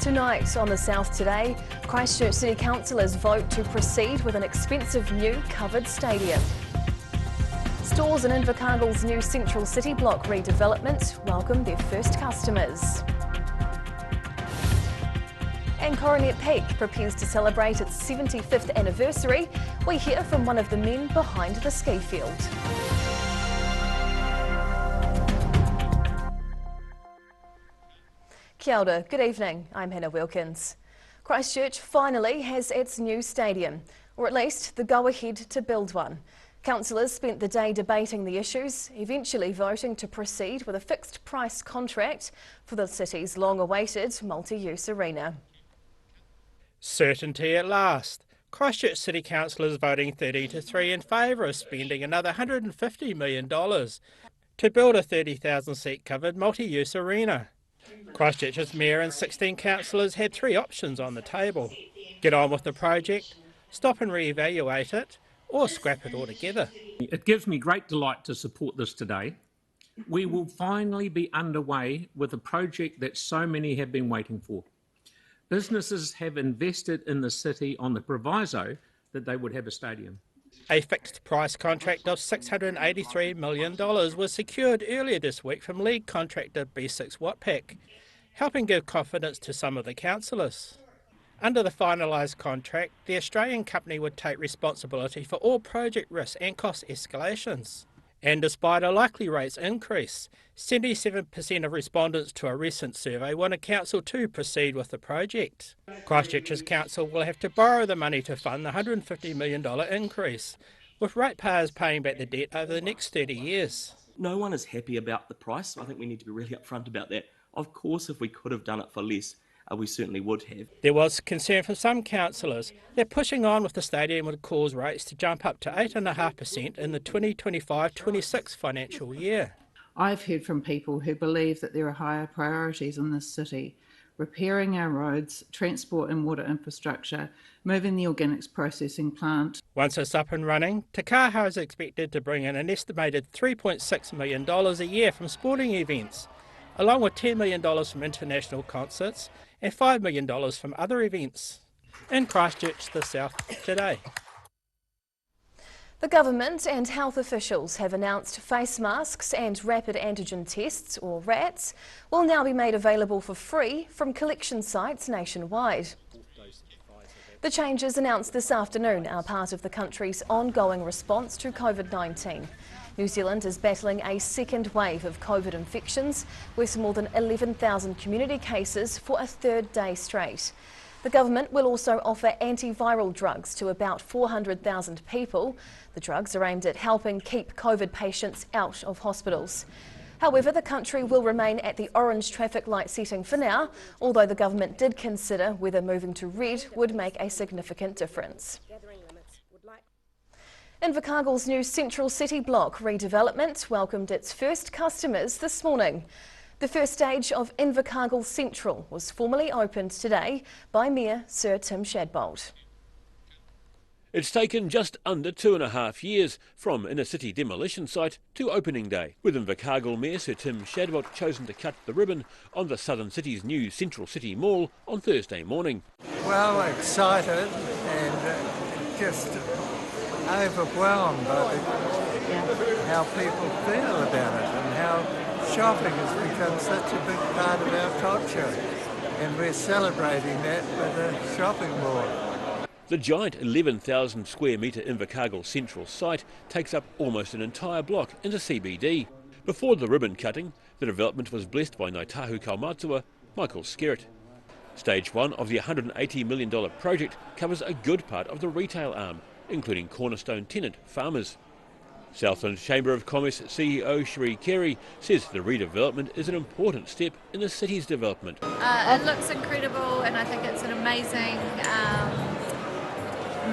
Tonight on the South Today, Christchurch City councillors vote to proceed with an expensive new covered stadium. Stores in Invercargill's new Central City block redevelopment welcome their first customers. And Coronet Peak prepares to celebrate its 75th anniversary. We hear from one of the men behind the ski field. Kia ora, good evening, I'm Hannah Wilkins. Christchurch finally has its new stadium, or at least the go-ahead to build one. Councillors spent the day debating the issues, eventually voting to proceed with a fixed price contract for the city's long-awaited multi-use arena. Certainty at last. Christchurch City councillors voting 30-3 in favour of spending another $150 million to build a 30,000 seat covered multi-use arena. Christchurch's mayor and 16 councillors had three options on the table: get on with the project, stop and re-evaluate it, or scrap it altogether. It gives me great delight to support this today. We will finally be underway with a project that so many have been waiting for. Businesses have invested in the city on the proviso that they would have a stadium. A fixed price contract of $683 million was secured earlier this week from lead contractor B6 Watpac, helping give confidence to some of the councillors. Under the finalised contract, the Australian company would take responsibility for all project risks and cost escalations. And despite a likely rates increase, 77% of respondents to a recent survey want a council to proceed with the project. Christchurch's council will have to borrow the money to fund the $150 million increase, with ratepayers paying back the debt over the next 30 years. No one is happy about the price. I think we need to be really upfront about that. Of course, if we could have done it for less, we certainly would have. There was concern from some councillors that pushing on with the stadium would cause rates to jump up to 8.5% in the 2025-26 financial year. I've heard from people who believe that there are higher priorities in this city: repairing our roads, transport and water infrastructure, moving the organics processing plant. Once it's up and running, Te Kaha is expected to bring in an estimated $3.6 million a year from sporting events, along with $10 million from international concerts and $5 million from other events. In Christchurch, the South Today. The government and health officials have announced face masks and rapid antigen tests, or RATs, will now be made available for free from collection sites nationwide. The changes announced this afternoon are part of the country's ongoing response to COVID-19. New Zealand is battling a second wave of COVID infections, with more than 11,000 community cases for a third day straight. The government will also offer antiviral drugs to about 400,000 people. The drugs are aimed at helping keep COVID patients out of hospitals. However, the country will remain at the orange traffic light setting for now, although the government did consider whether moving to red would make a significant difference. Invercargill's new Central City block redevelopment welcomed its first customers this morning. The first stage of Invercargill Central was formally opened today by Mayor Sir Tim Shadbolt. It's taken just under 2.5 years from inner city demolition site to opening day, with Invercargill Mayor Sir Tim Shadbolt chosen to cut the ribbon on the Southern City's new Central City Mall on Thursday morning. Well, excited and just overwhelmed by how people feel about it and how shopping has become such a big part of our culture, and we're celebrating that with a shopping mall. The giant 11,000 square metre Invercargill Central site takes up almost an entire block in the CBD. Before the ribbon cutting, the development was blessed by Ngāi Tahu Kaumatua, Michael Skerritt. Stage 1 of the $180 million project covers a good part of the retail arm, including cornerstone tenant Farmers. Southland Chamber of Commerce CEO Cherie Carey says the redevelopment is an important step in the city's development. It looks incredible, and I think it's an amazing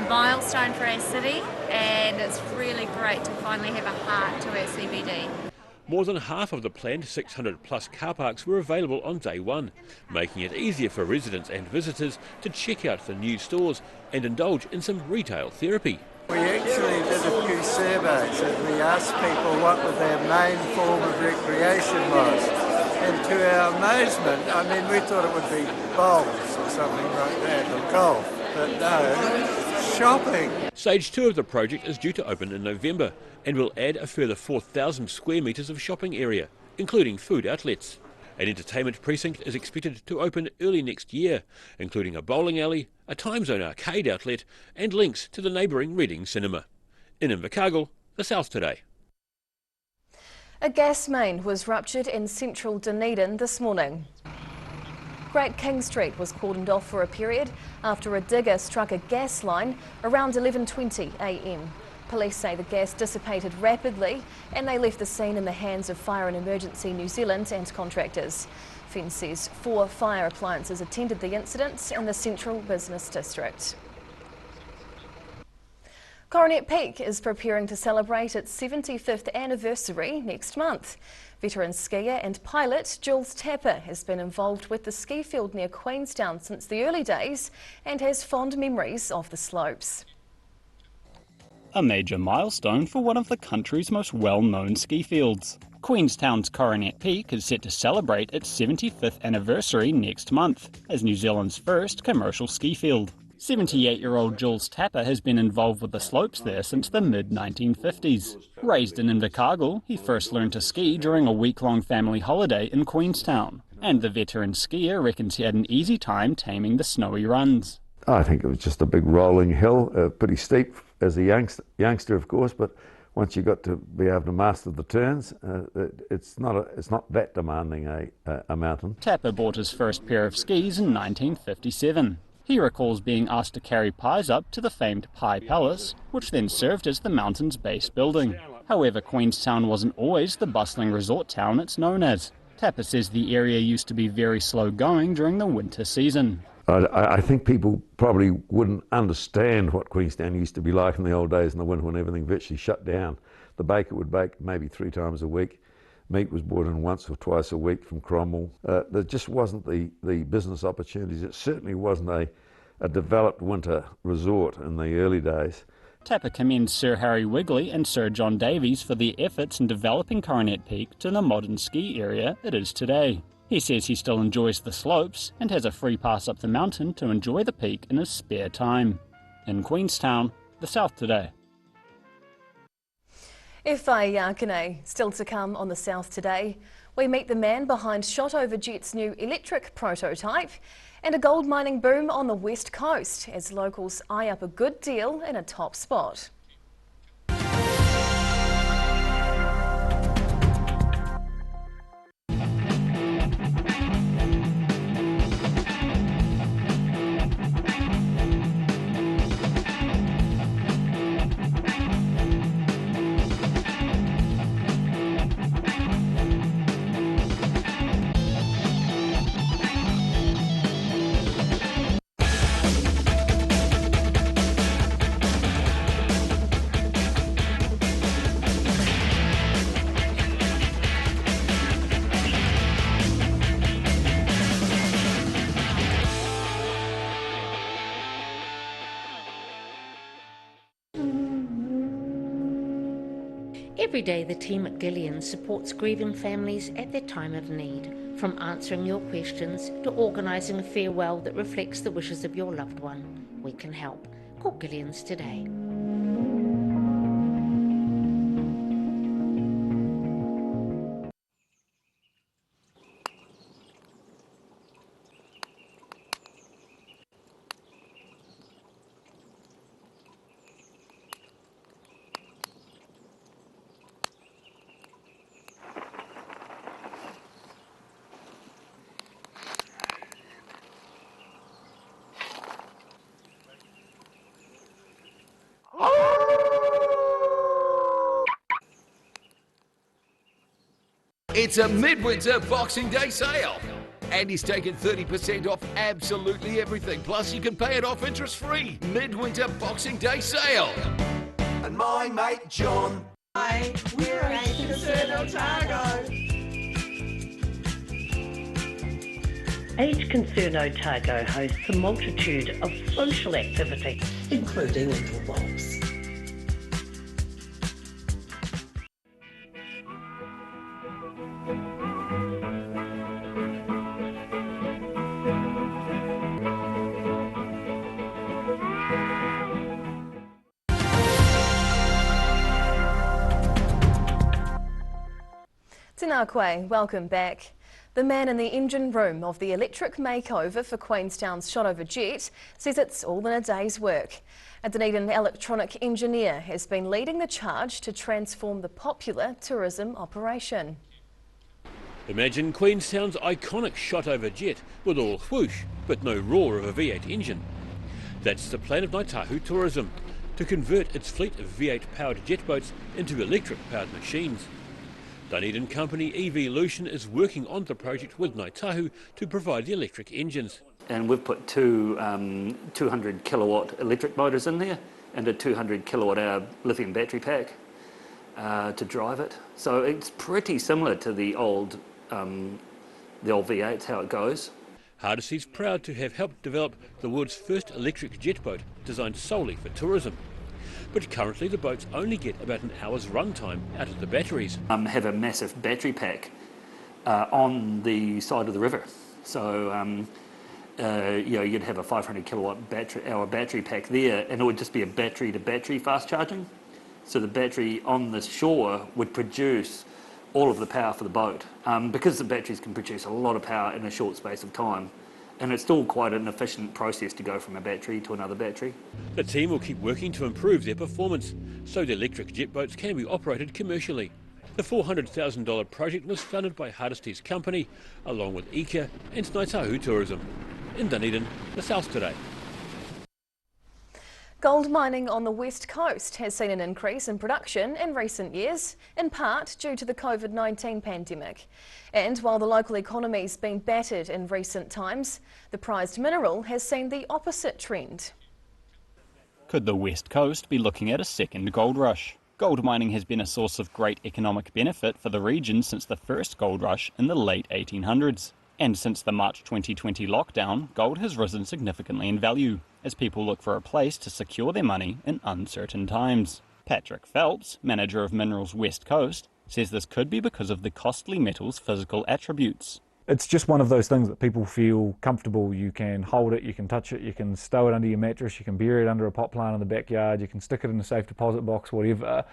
milestone for our city, and it's really great to finally have a heart to our CBD. More than half of the planned 600 plus car parks were available on day one, making it easier for residents and visitors to check out the new stores and indulge in some retail therapy. We actually did a few surveys and we asked people what their main form of recreation was. And to our amazement, I mean, we thought it would be bowls or something like that, or golf, but no, shopping. Stage 2 of the project is due to open in November and will add a further 4,000 square metres of shopping area, including food outlets. An entertainment precinct is expected to open early next year, including a bowling alley, a time zone arcade outlet and links to the neighbouring Reading Cinema. In Invercargill, the South Today. A gas main was ruptured in central Dunedin this morning. Great King Street was cordoned off for a period after a digger struck a gas line around 11:20 a.m. Police say the gas dissipated rapidly and they left the scene in the hands of Fire and Emergency New Zealand and contractors. Fenn says 4 fire appliances attended the incident in the central business district. Coronet Peak is preparing to celebrate its 75th anniversary next month. Veteran skier and pilot Jules Tapper has been involved with the ski field near Queenstown since the early days and has fond memories of the slopes. A major milestone for one of the country's most well-known ski fields. Queenstown's Coronet Peak is set to celebrate its 75th anniversary next month as New Zealand's first commercial ski field. 78-year-old Jules Tapper has been involved with the slopes there since the mid-1950s. Raised in Invercargill, he first learned to ski during a week-long family holiday in Queenstown. And the veteran skier reckons he had an easy time taming the snowy runs. I think it was just a big rolling hill, pretty steep as a youngster, of course, but once you got to be able to master the turns, it's not that demanding a mountain. Tapper bought his first pair of skis in 1957. He recalls being asked to carry pies up to the famed Pie Palace, which then served as the mountain's base building. However, Queenstown wasn't always the bustling resort town it's known as. Tapper says the area used to be very slow going during the winter season. I think people probably wouldn't understand what Queenstown used to be like in the old days in the winter when everything virtually shut down. The baker would bake maybe 3 times a week. Meat was brought in once or twice a week from Cromwell. There just wasn't the business opportunities. It certainly wasn't a developed winter resort in the early days. Tapper commends Sir Harry Wigley and Sir John Davies for their efforts in developing Coronet Peak to the modern ski area it is today. He says he still enjoys the slopes and has a free pass up the mountain to enjoy the peak in his spare time. In Queenstown, the South Today. Whai Yakane, still to come on the South Today. We meet the man behind Shot Over Jet's new electric prototype and a gold mining boom on the West Coast as locals eye up a good deal in a top spot. Every day the team at Gillian supports grieving families at their time of need, from answering your questions to organising a farewell that reflects the wishes of your loved one. We can help. Call Gillian's today. It's a midwinter Boxing Day sale. Andy's taken 30% off absolutely everything. Plus, you can pay it off interest-free. Midwinter Boxing Day sale. And my mate John. Hi, we're H Concern Otago. H Concern Otago hosts a multitude of social activities, including indoor walks. Tēnā koe, welcome back. The man in the engine room of the electric makeover for Queenstown's shot-over jet says it's all in a day's work. A Dunedin electronic engineer has been leading the charge to transform the popular tourism operation. Imagine Queenstown's iconic shot-over jet with all whoosh but no roar of a V8 engine. That's the plan of Ngāi Tourism, to convert its fleet of V8-powered jet boats into electric-powered machines. Dunedin company Evolution is working on the project with Ngāi to provide the electric engines. And we've put two 200 kilowatt electric motors in there and a 200 kilowatt hour lithium battery pack to drive it. So it's pretty similar to the old V8s, how it goes. Hardisy's proud to have helped develop the world's first electric jet boat designed solely for tourism. But currently the boats only get about an hour's run time out of the batteries. Have a massive battery pack on the side of the river. So you'd have a 500 kilowatt hour battery pack there, and it would just be a battery to battery fast charging. So the battery on the shore would produce all of the power for the boat, because the batteries can produce a lot of power in a short space of time. And it's still quite an efficient process to go from a battery to another battery. The team will keep working to improve their performance so the electric jet boats can be operated commercially. The $400,000 project was funded by Hardisy's company, along with IKEA and Ngāi Tourism. In Dunedin, the South Today. Gold mining on the west coast has seen an increase in production in recent years, in part due to the COVID-19 pandemic. And while the local economy's been battered in recent times, the prized mineral has seen the opposite trend. Could the west coast be looking at a second gold rush? Gold mining has been a source of great economic benefit for the region since the first gold rush in the late 1800s. And since the March 2020 lockdown, gold has risen significantly in value as people look for a place to secure their money in uncertain times. Patrick Phelps, manager of Minerals West Coast, says this could be because of the costly metal's physical attributes. It's just one of those things that people feel comfortable. You can hold it, you can touch it, you can stow it under your mattress, you can bury it under a pot plant in the backyard, you can stick it in a safe deposit box, whatever.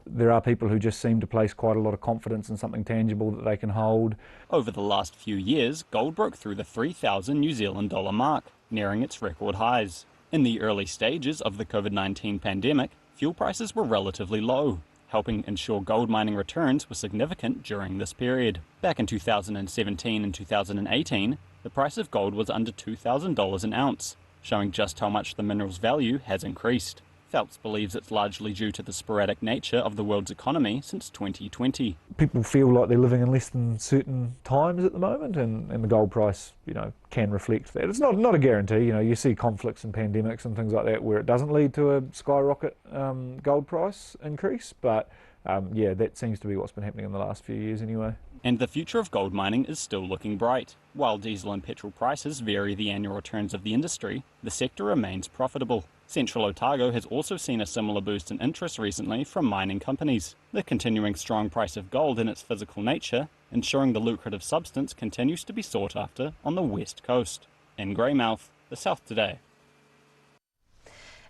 There are people who just seem to place quite a lot of confidence in something tangible that they can hold. Over the last few years, gold broke through the 3,000 New Zealand dollar mark, nearing its record highs. In the early stages of the COVID-19 pandemic, fuel prices were relatively low, helping ensure gold mining returns were significant during this period. Back in 2017 and 2018, the price of gold was under $2,000 an ounce, showing just how much the mineral's value has increased. Phelps believes it's largely due to the sporadic nature of the world's economy since 2020. People feel like they're living in less than certain times at the moment, and the gold price, can reflect that. It's not a guarantee. You see conflicts and pandemics and things like that where it doesn't lead to a skyrocket gold price increase, but that seems to be what's been happening in the last few years anyway. And the future of gold mining is still looking bright. While diesel and petrol prices vary the annual returns of the industry, the sector remains profitable. Central Otago has also seen a similar boost in interest recently from mining companies. The continuing strong price of gold in its physical nature, ensuring the lucrative substance continues to be sought after on the west coast. In Greymouth, the South Today.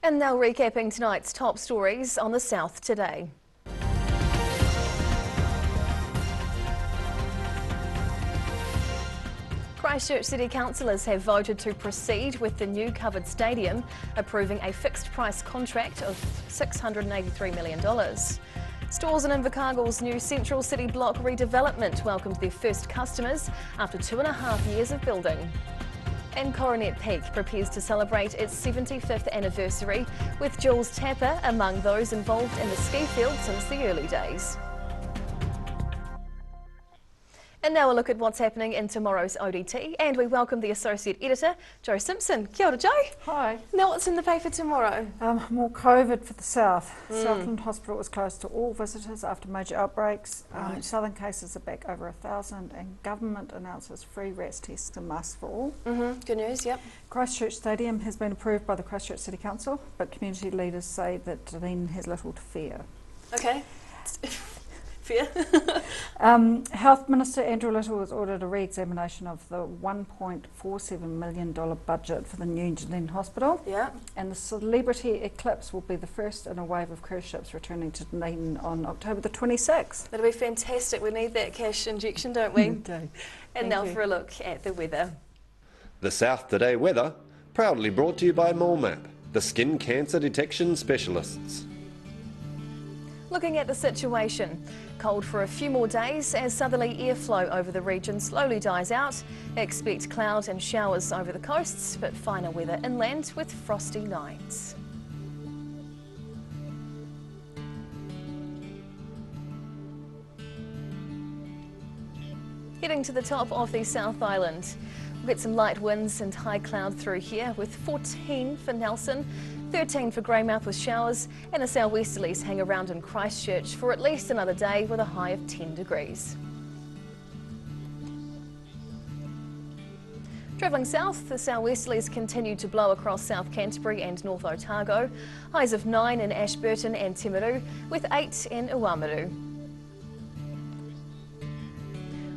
And now recapping tonight's top stories on the South Today. Christchurch City councillors have voted to proceed with the new covered stadium, approving a fixed price contract of $683 million. Stores in Invercargill's new Central City block redevelopment welcomed their first customers after 2.5 years of building. And Coronet Peak prepares to celebrate its 75th anniversary, with Jules Tapper among those involved in the ski field since the early days. And now a look at what's happening in tomorrow's ODT, and we welcome the Associate Editor, Jo Simpson. Kia ora, Jo. Hi. Now what's in the paper tomorrow? More COVID for the South. Southland Hospital was closed to all visitors after major outbreaks. Right. Southern cases are back over 1,000, and government announces free RATs tests and masks for all. Good news, yep. Christchurch Stadium has been approved by the Christchurch City Council, but community leaders say that Dunedin has little to fear. Okay. Fair. Health Minister Andrew Little has ordered a re-examination of the $1.47 million budget for the New Zealand Hospital. Yeah. And the Celebrity Eclipse will be the first in a wave of cruise ships returning to Dunedin on October the 26th. That'll be fantastic. We need that cash injection, don't we? We do. And now for a look at the weather. The South Today weather, proudly brought to you by MoleMap, the skin cancer detection specialists. Looking at the situation, cold for a few more days as southerly airflow over the region slowly dies out. Expect cloud and showers over the coasts, but finer weather inland with frosty nights. Heading to the top of the South Island. We'll get some light winds and high cloud through here with 14 for Nelson, 13 for Greymouth with showers, and the southwesterlies hang around in Christchurch for at least another day with a high of 10 degrees. Travelling south, the southwesterlies continue to blow across South Canterbury and North Otago, highs of 9 in Ashburton and Timaru with 8 in Uamudu.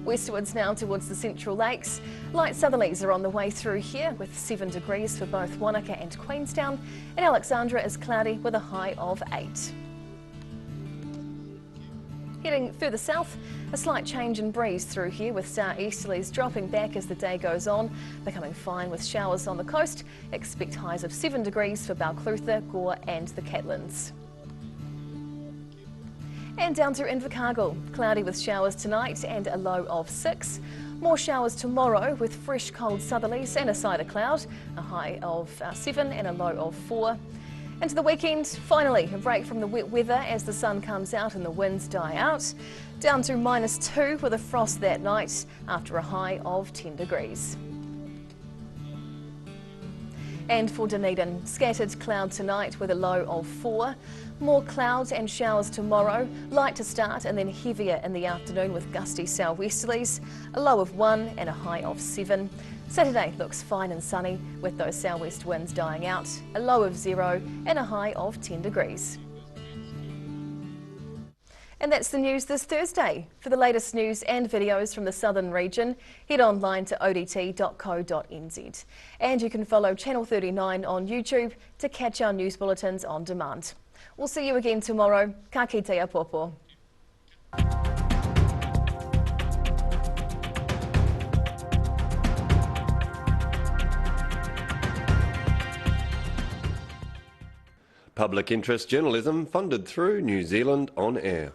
Westwards now towards the Central Lakes. Light southerlies are on the way through here with 7 degrees for both Wanaka and Queenstown, and Alexandra is cloudy with a high of 8. Heading further south, a slight change in breeze through here with southeasterlies dropping back as the day goes on, becoming fine with showers on the coast. Expect highs of 7 degrees for Balclutha, Gore and the Catlins. And down to Invercargill, cloudy with showers tonight and a low of 6. More showers tomorrow with fresh cold southerlies and a side of cloud, a high of 7 and a low of 4. Into the weekend, finally a break from the wet weather as the sun comes out and the winds die out. Down to -2 with a frost that night after a high of 10 degrees. And for Dunedin, scattered cloud tonight with a low of 4. More clouds and showers tomorrow, light to start and then heavier in the afternoon with gusty southwesterlies, a low of 1 and a high of 7. Saturday looks fine and sunny with those southwest winds dying out, a low of 0 and a high of 10 degrees. And that's the news this Thursday. For the latest news and videos from the southern region, head online to odt.co.nz. And you can follow Channel 39 on YouTube to catch our news bulletins on demand. We'll see you again tomorrow. Ka kitea popo. Public interest journalism funded through New Zealand On Air.